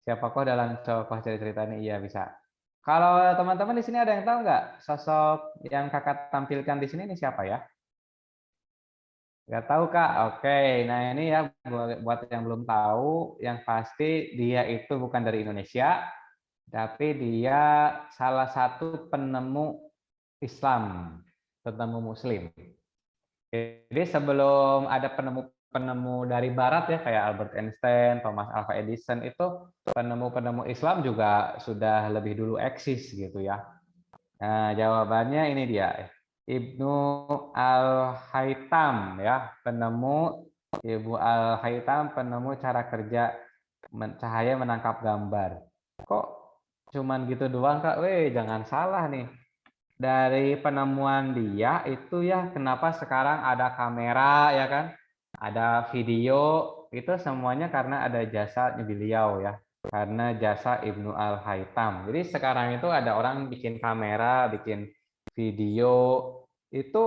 Siapa kok dalam tokoh cerita ini? Iya bisa. Kalau teman-teman di sini ada yang tahu nggak sosok yang kakak tampilkan di sini ini siapa ya? Nggak tahu Kak? Oke, nah ini ya buat yang belum tahu, yang pasti dia itu bukan dari Indonesia, tapi dia salah satu penemu Islam, penemu Muslim. Jadi sebelum ada penemu-penemu dari Barat ya kayak Albert Einstein, Thomas Alva Edison itu penemu-penemu Islam juga sudah lebih dulu eksis gitu ya. Nah, jawabannya ini dia. Ibnu Al-Haytham ya, penemu Ibu Al-Haytham penemu cara kerja cahaya menangkap gambar. Kok cuman gitu doang Kak? Weh, jangan salah nih. Dari penemuan dia itu ya kenapa sekarang ada kamera ya kan? Ada video, itu semuanya karena ada jasa beliau ya. Karena jasa Ibnu Al-Haytham. Jadi sekarang itu ada orang bikin kamera, bikin video, itu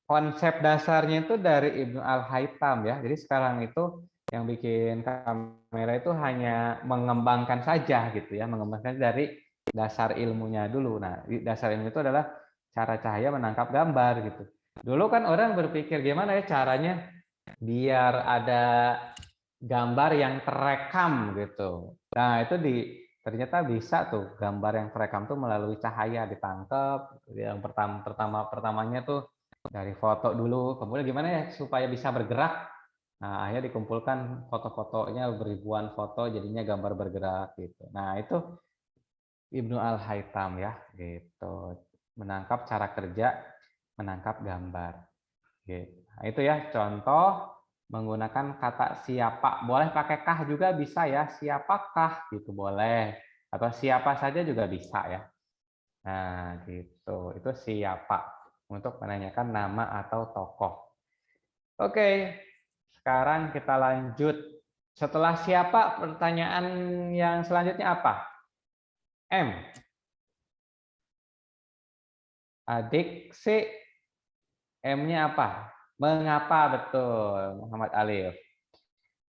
konsep dasarnya itu dari Ibnu Al-Haytham ya. Jadi sekarang itu yang bikin kamera itu hanya mengembangkan saja gitu ya, mengembangkan dari dasar ilmunya dulu. Nah, dasar ilmu itu adalah cara cahaya menangkap gambar gitu. Dulu kan orang berpikir gimana ya caranya biar ada gambar yang terekam gitu. Nah, itu ternyata bisa tuh gambar yang terekam tuh melalui cahaya ditangkap. Yang pertamanya tuh dari foto dulu, kemudian gimana ya supaya bisa bergerak. Nah, akhirnya dikumpulkan foto-fotonya beribuan foto jadinya gambar bergerak gitu. Nah, itu Ibnu Al-Haytham ya gitu. Menangkap cara kerja, menangkap gambar. Gitu. Nah, itu ya contoh menggunakan kata siapa. Boleh pakai kah juga bisa ya, siapakah gitu boleh. Atau siapa saja juga bisa ya. Nah, gitu. Itu siapa untuk menanyakan nama atau tokoh. Oke, sekarang kita lanjut. Setelah siapa, pertanyaan yang selanjutnya apa? M. Adik C. M-nya apa? Mengapa, betul, Muhammad Alif.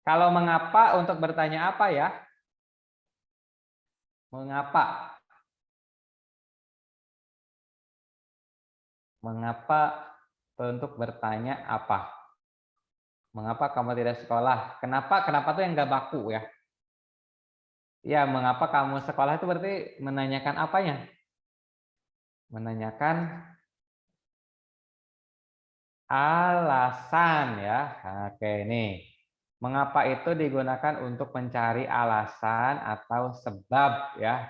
Kalau mengapa untuk bertanya apa ya? Mengapa? Mengapa untuk bertanya apa? Mengapa kamu tidak sekolah? Kenapa? Kenapa tuh yang nggak baku ya? Ya, mengapa kamu sekolah itu berarti menanyakan apanya? Menanyakan alasan ya. Oke, nih. Mengapa itu digunakan untuk mencari alasan atau sebab ya.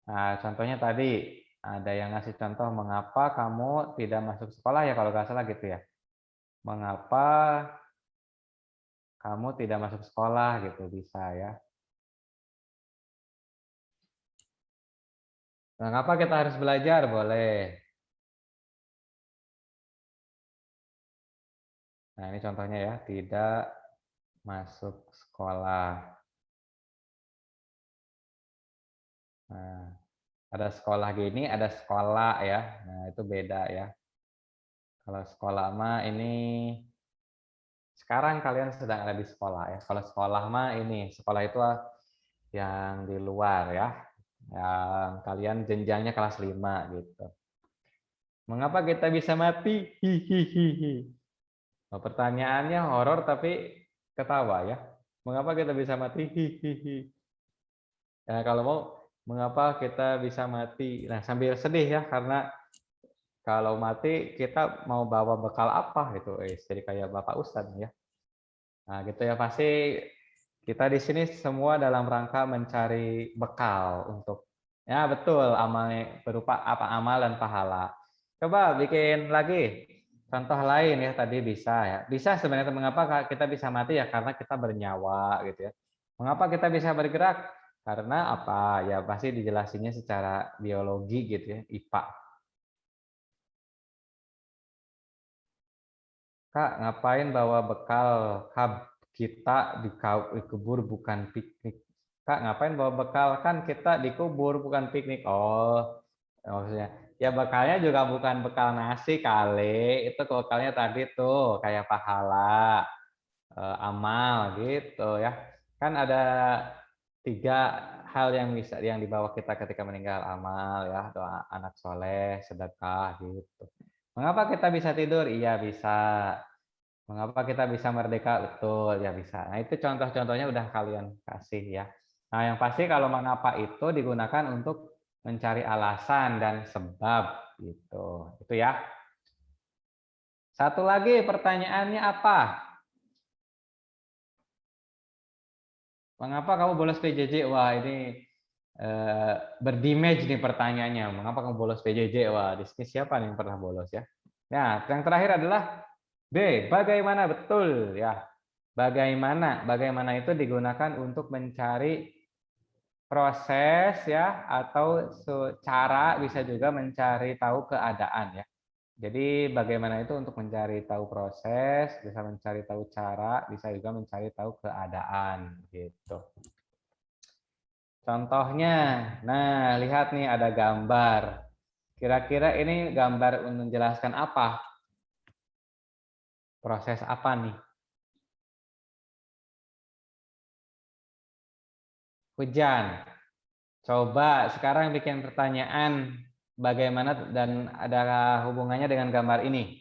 Nah, contohnya tadi ada yang ngasih contoh mengapa kamu tidak masuk sekolah ya kalau nggak salah gitu ya. Mengapa kamu tidak masuk sekolah gitu bisa ya. Mengapa kita harus belajar? Boleh. Nah, ini contohnya ya, tidak masuk sekolah. Nah, ada sekolah gini, ada sekolah ya. Nah, itu beda ya. Kalau sekolah mah ini sekarang kalian sedang ada di sekolah ya. Kalau sekolah mah ini, sekolah itu yang di luar ya. Yang kalian jenjangnya kelas 5 gitu. Mengapa kita bisa mati? Hihihi. Nah, pertanyaannya horor tapi ketawa ya. Mengapa kita bisa mati? Hihihi. Nah, kalau mau mengapa kita bisa mati? Nah, sambil sedih ya karena kalau mati kita mau bawa bekal apa gitu. Jadi kayak Bapak Ustadz ya. Nah, gitu ya pasti kita di sini semua dalam rangka mencari bekal untuk ya betul amal berupa apa amal dan pahala. Coba bikin lagi contoh lain ya tadi bisa ya. Bisa sebenarnya mengapa kita bisa mati ya karena kita bernyawa gitu ya. Mengapa kita bisa bergerak? Karena apa? Ya pasti dijelasinnya secara biologi gitu ya, IPA. Kak, ngapain bawa bekal kita dikubur bukan piknik? Kak, ngapain bawa bekal? Kan kita dikubur bukan piknik. Oh, maksudnya ya bekalnya juga bukan bekal nasi kali. Itu bekalnya tadi tuh kayak pahala, amal gitu ya. Kan ada 3 hal yang bisa yang dibawa kita ketika meninggal, amal ya, doa anak soleh, sedekah gitu. Mengapa kita bisa tidur? Iya bisa. Mengapa kita bisa merdeka? Betul, ya bisa. Nah, itu contoh-contohnya udah kalian kasih ya. Nah, yang pasti kalau mengapa itu digunakan untuk mencari alasan dan sebab gitu. Itu ya. Satu lagi pertanyaannya apa? Mengapa kamu bolos PJJ? Wah, ini berdimage nih pertanyaannya. Mengapa kamu bolos PJJ? Wah, di sini siapa nih yang pernah bolos ya? Nah, yang terakhir adalah B, bagaimana betul ya? Bagaimana? Bagaimana itu digunakan untuk mencari proses ya atau cara bisa juga mencari tahu keadaan ya. Jadi bagaimana itu untuk mencari tahu proses, bisa mencari tahu cara, bisa juga mencari tahu keadaan gitu. Contohnya, nah lihat nih ada gambar. Kira-kira ini gambar menjelaskan apa? Proses apa nih? Hujan. Coba sekarang bikin pertanyaan bagaimana dan ada hubungannya dengan gambar ini.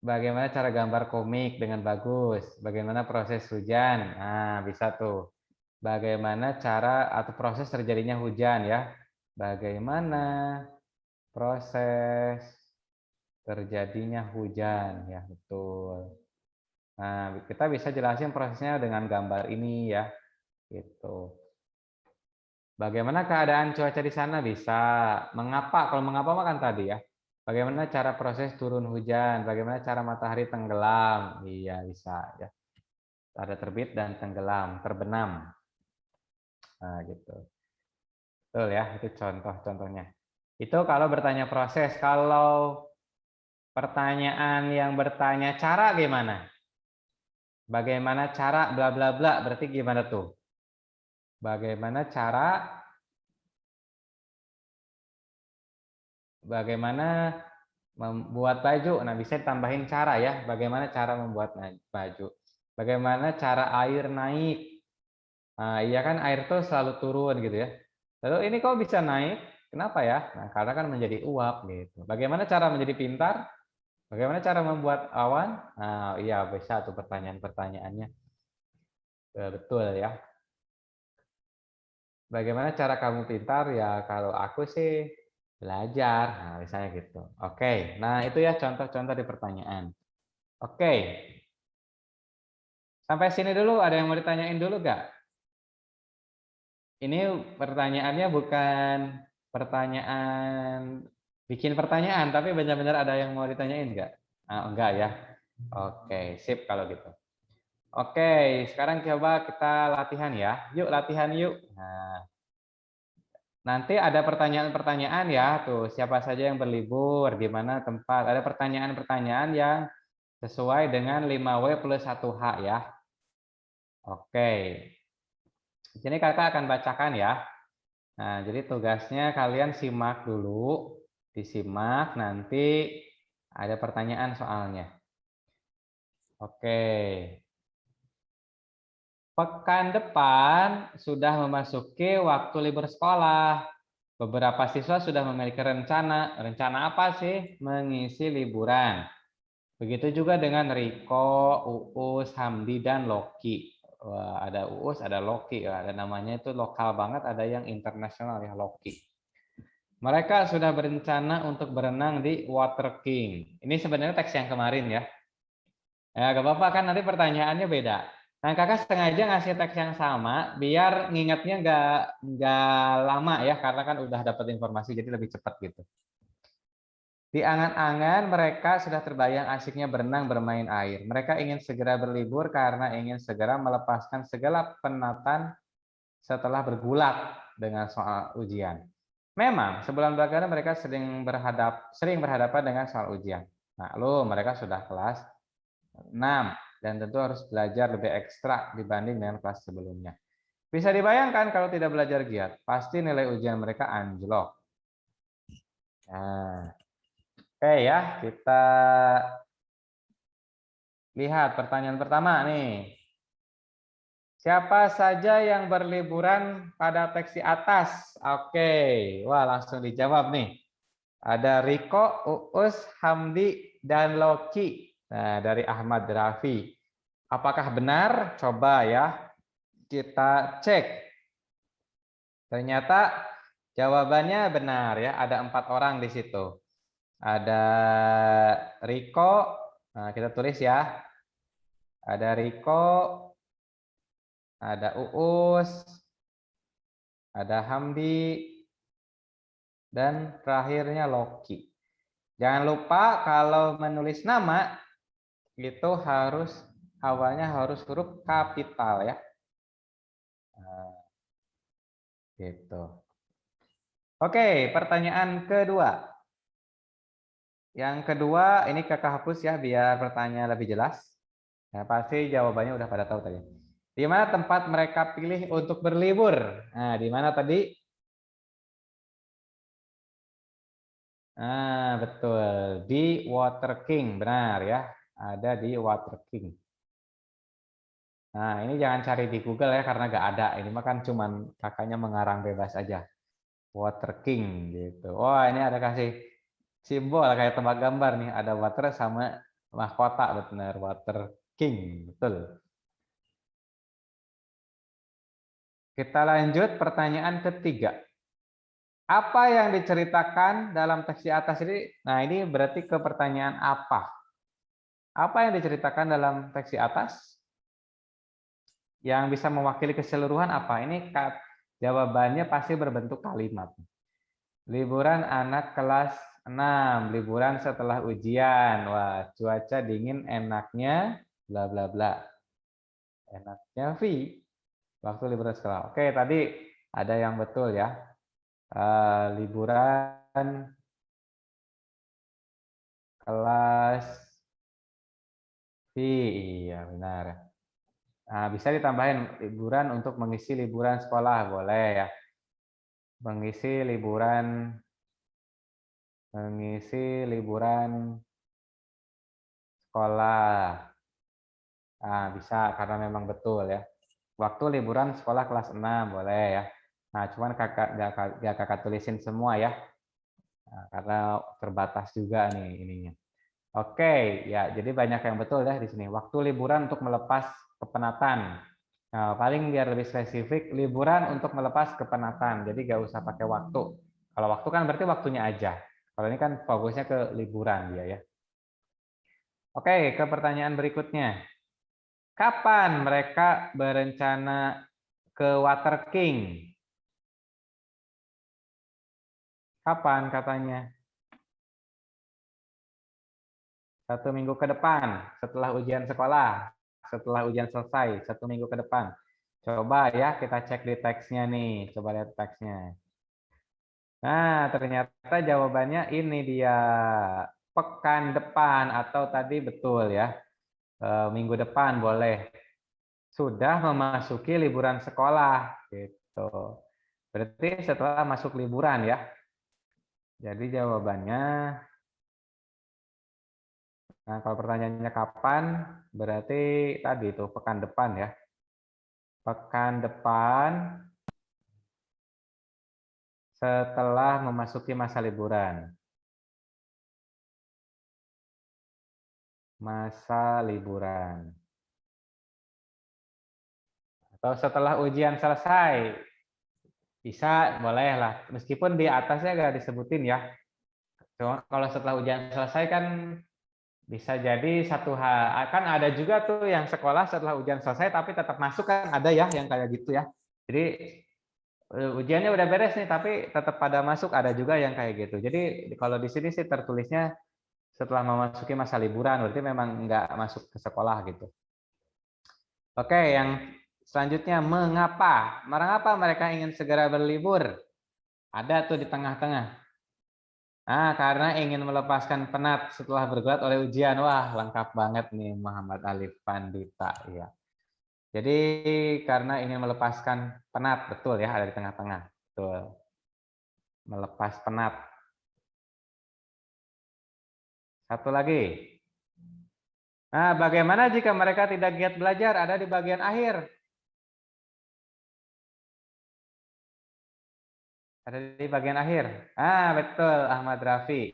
Bagaimana cara gambar komik dengan bagus? Bagaimana proses hujan? Nah, bisa tuh. bagaimana cara atau proses terjadinya hujan ya. Bagaimana proses terjadinya hujan ya, betul. Nah, kita bisa jelasin prosesnya dengan gambar ini ya, gitu. Bagaimana keadaan cuaca di sana? Bisa. Mengapa? Kalau mengapa makan tadi ya. Bagaimana cara proses turun hujan? Bagaimana cara matahari tenggelam? Iya, bisa ya. Ada terbit dan tenggelam, terbenam. Nah, gitu. Betul ya, itu contoh-contohnya. Itu kalau bertanya proses. Kalau pertanyaan yang bertanya cara gimana? Bagaimana cara bla bla bla, berarti gimana tuh? Bagaimana membuat baju? Nah, bisa ditambahin cara ya. Bagaimana cara membuat baju? Bagaimana cara air naik? Nah, iya kan air tuh selalu turun gitu ya. Lalu ini kok bisa naik? Kenapa ya? Nah, karena kan menjadi uap gitu. Bagaimana cara menjadi pintar? Bagaimana cara membuat awan? Nah, iya bisa tuh pertanyaan-pertanyaannya. Betul ya. Bagaimana cara kamu pintar? Ya kalau aku sih belajar. Nah, misalnya gitu. Oke. Nah, itu ya contoh-contoh di pertanyaan. Oke. Sampai sini dulu ada yang mau ditanyain dulu gak? Ini pertanyaannya bukan pertanyaan bikin pertanyaan, tapi benar-benar ada yang mau ditanyain nggak? Ah, enggak ya. Oke, sip kalau gitu. Oke, sekarang coba kita latihan ya. Yuk latihan yuk. Nah, nanti ada pertanyaan-pertanyaan ya. Tuh, siapa saja yang berlibur, di mana tempat. Ada pertanyaan-pertanyaan yang sesuai dengan 5W plus 1H ya. Oke. Di sini kakak akan bacakan ya. Nah, jadi tugasnya kalian simak dulu, disimak, nanti ada pertanyaan soalnya. Oke. Pekan depan sudah memasuki waktu libur sekolah. Beberapa siswa sudah memiliki rencana. Rencana apa sih? Mengisi liburan. Begitu juga dengan Riko, Uus, Hamdi, dan Loki. Wah, ada Uus, ada Loki. Ada namanya itu lokal banget, ada yang internasional ya, Loki. Mereka sudah berencana untuk berenang di Water King. Ini sebenarnya teks yang kemarin ya. Ya, gak apa-apa kan nanti pertanyaannya beda. Nah, kakak sengaja ngasih teks yang sama biar ngingetnya nggak lama ya, karena kan udah dapat informasi jadi lebih cepat gitu. Di angan-angan mereka sudah terbayang asiknya berenang bermain air. Mereka ingin segera berlibur karena ingin segera melepaskan segala penatan setelah bergulat dengan soal ujian. Memang sebulan belakangan mereka sering berhadapan dengan soal ujian. Lalu mereka sudah kelas 6 dan tentu harus belajar lebih ekstra dibanding dengan kelas sebelumnya. Bisa dibayangkan kalau tidak belajar giat, pasti nilai ujian mereka anjlok. Nah, oke ya, kita lihat pertanyaan pertama nih. Siapa saja yang berliburan pada teks di atas? Oke, wah langsung dijawab nih. Ada Riko, Uus, Hamdi, dan Loki. Nah, dari Ahmad Rafi. Apakah benar? Coba ya, kita cek. Ternyata jawabannya benar ya, ada 4 orang di situ. Ada Riko, nah kita tulis ya. Ada Riko, ada Uus, ada Hamdi, dan terakhirnya Loki. Jangan lupa kalau menulis nama itu awalnya harus huruf kapital ya. Nah, gitu. Oke, pertanyaan kedua. Yang kedua, ini kakak hapus ya biar pertanyaan lebih jelas. Nah, pasti jawabannya udah pada tahu tadi. Di mana tempat mereka pilih untuk berlibur? Nah, di mana tadi? Nah, betul. Di Water King, benar ya. Ada di Water King. Nah, ini jangan cari di Google ya, karena nggak ada. Ini mah kan cuman kakaknya mengarang bebas aja. Water King gitu. Wah, ini ada kasih simbol kayak tebak gambar nih. Ada water sama mahkota, benar. Water King, betul. Kita lanjut pertanyaan ketiga. Apa yang diceritakan dalam teks di atas ini? Nah, ini berarti ke pertanyaan apa? Apa yang diceritakan dalam teks di atas? Yang bisa mewakili keseluruhan apa? Ini jawabannya pasti berbentuk kalimat. Liburan anak kelas 6, liburan setelah ujian. Wah, cuaca dingin enaknya bla bla bla. Enaknya V. Waktu liburan sekolah. Oke, tadi ada yang betul ya. Liburan kelas V. Iya, benar. Nah, bisa ditambahin liburan untuk mengisi liburan sekolah, boleh ya. Mengisi liburan sekolah. Nah, bisa karena memang betul ya. Waktu liburan sekolah kelas 6 boleh ya. Nah, cuman kakak tulisin semua ya. Nah, karena terbatas juga nih ininya. Oke, ya jadi banyak yang betul ya di sini. Waktu liburan untuk melepas kepenatan. Nah, paling biar lebih spesifik, liburan untuk melepas kepenatan. Jadi nggak usah pakai waktu. Kalau waktu kan berarti waktunya aja. Kalau ini kan fokusnya ke liburan dia ya. Oke, ke pertanyaan berikutnya. Kapan mereka berencana ke Water King? Kapan katanya? 1 minggu ke depan setelah ujian sekolah. Setelah ujian selesai, 1 minggu ke depan. Coba ya kita cek di teksnya nih. Coba lihat teksnya. Nah, ternyata jawabannya ini dia. Pekan depan atau tadi betul ya. Minggu depan boleh. Sudah memasuki liburan sekolah gitu. Berarti setelah masuk liburan ya. Jadi jawabannya, nah kalau pertanyaannya kapan, berarti tadi itu pekan depan ya. Pekan depan setelah memasuki masa liburan. Masa liburan. Atau setelah ujian selesai. Bisa, boleh lah. Meskipun di atasnya nggak disebutin ya. Cuma kalau setelah ujian selesai kan bisa jadi satu hal. Kan ada juga tuh yang sekolah setelah ujian selesai tapi tetap masuk kan ada ya yang kayak gitu ya. Jadi ujiannya udah beres nih tapi tetap pada masuk ada juga yang kayak gitu. Jadi kalau di sini sih tertulisnya setelah memasuki masa liburan berarti memang nggak masuk ke sekolah gitu. Oke, yang selanjutnya mengapa? Mengapa mereka ingin segera berlibur? Ada tuh di tengah-tengah. Nah, karena ingin melepaskan penat setelah bergulat oleh ujian. Wah, lengkap banget nih Muhammad Alif Pandita ya. Jadi karena ingin melepaskan penat, betul ya, ada di tengah-tengah. Betul. Melepas penat. Satu lagi. Nah, bagaimana jika mereka tidak giat belajar? Ada di bagian akhir. Ada di bagian akhir. Ah, betul, Ahmad Rafi.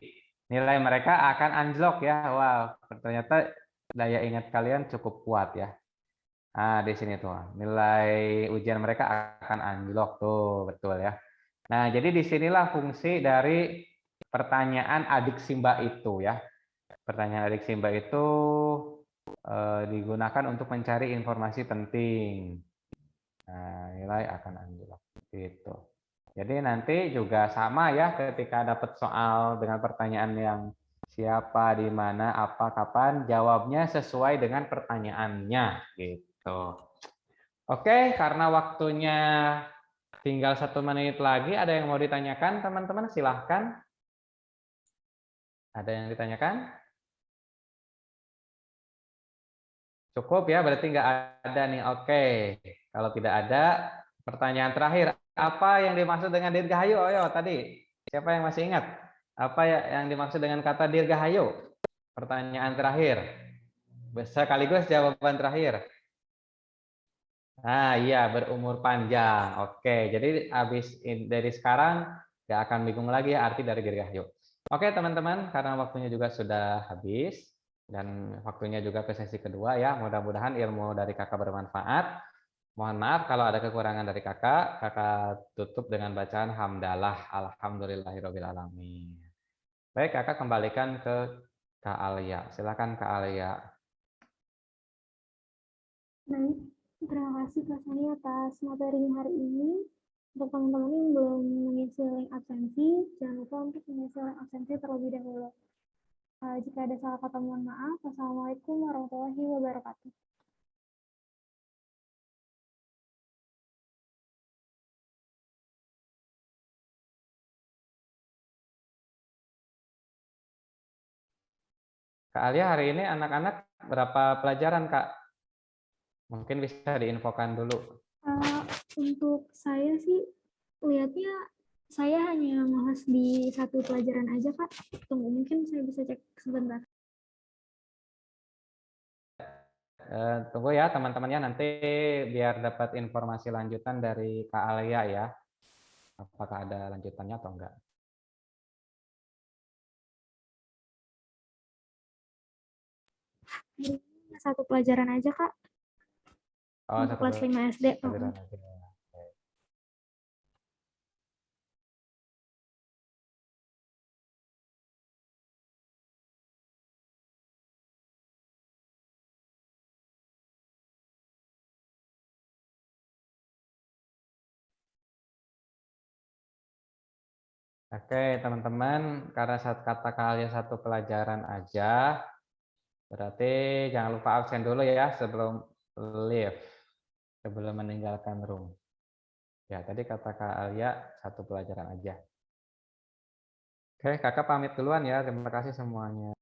Nilai mereka akan anjlok ya. Wow, ternyata daya ingat kalian cukup kuat ya. Ah, di sini tuh. Nilai ujian mereka akan anjlok tuh, betul ya. Nah, jadi disinilah fungsi dari pertanyaan adik Simba itu ya. Pertanyaan adik Simba itu digunakan untuk mencari informasi penting. Nah, nilai akan anjlok. Gitu. Jadi nanti juga sama ya ketika dapat soal dengan pertanyaan yang siapa, di mana, apa, kapan, jawabnya sesuai dengan pertanyaannya gitu. Oke, karena waktunya tinggal 1 menit lagi, ada yang mau ditanyakan teman-teman? Silahkan. Ada yang ditanyakan? Cukup ya, berarti nggak ada nih. Oke, kalau tidak ada, pertanyaan terakhir. Apa yang dimaksud dengan dirgahayu? Ayo tadi, siapa yang masih ingat? Apa yang dimaksud dengan kata dirgahayu? Pertanyaan terakhir. Sekaligus jawaban terakhir. Nah, iya, berumur panjang. Oke, jadi dari sekarang nggak akan bingung lagi ya arti dari dirgahayu. Oke, teman-teman, karena waktunya juga sudah habis dan waktunya juga ke sesi kedua ya. Mudah-mudahan ilmu dari kakak bermanfaat. Mohon maaf kalau ada kekurangan dari kakak. Kakak tutup dengan bacaan hamdalah, alhamdulillahirabbil alamin. Baik, kakak kembalikan ke Kak Alia. Silakan Kak Alia. Baik, terima kasih Kak Sani atas materi hari ini. Untuk teman-teman yang belum mengisi link absensi, jangan lupa untuk mengisi link absensi terlebih dahulu. Jika ada salah kata mohon maaf. Wassalamualaikum warahmatullahi wabarakatuh. Kak Alia, hari ini anak-anak berapa pelajaran, Kak? Mungkin bisa diinfokan dulu. Untuk saya sih, lihatnya saya hanya nge-host di satu pelajaran aja, Kak. Tunggu, mungkin saya bisa cek sebentar. Tunggu ya teman-temannya, nanti biar dapat informasi lanjutan dari Kak Alia ya. Apakah ada lanjutannya atau enggak. Satu pelajaran aja, Kak. Oh, Untuk kelas 5 SD. pelajaran aja. Oke, teman-teman, karena kata kalian satu pelajaran aja, berarti jangan lupa absen dulu ya sebelum leave, sebelum meninggalkan room. Ya, tadi kata Kak Alia satu pelajaran aja. Oke, kakak pamit duluan ya. Terima kasih semuanya.